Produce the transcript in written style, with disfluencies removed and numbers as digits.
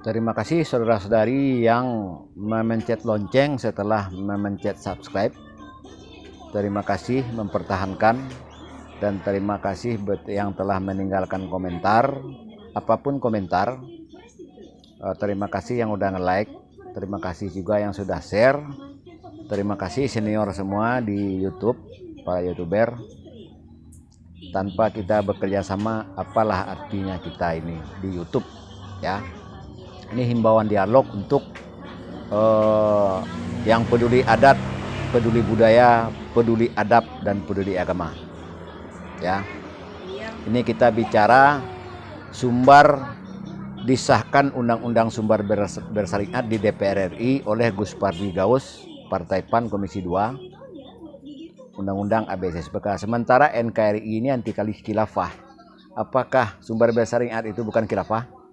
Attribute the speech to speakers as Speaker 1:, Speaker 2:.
Speaker 1: Terima kasih saudara-saudari yang memencet lonceng setelah memencet subscribe. Terima kasih mempertahankan, dan terima kasih yang telah meninggalkan komentar, apapun komentar. Terima kasih yang udah nge-like, terima kasih juga yang sudah share. Terima kasih senior semua di YouTube, para YouTuber. Tanpa kita bekerja sama, apalah artinya kita ini di YouTube, ya. Ini himbauan dialog untuk yang peduli adat, peduli budaya, peduli adab, dan peduli agama. Ya, ini kita bicara sumber disahkan Undang-Undang Sumber Bersyariat di DPR RI oleh Gus Pardi Gaus, Partai PAN Komisi 2, Undang-Undang ABSSPK. Sementara NKRI ini anti khilafah. Apakah sumber bersyariat itu bukan khilafah?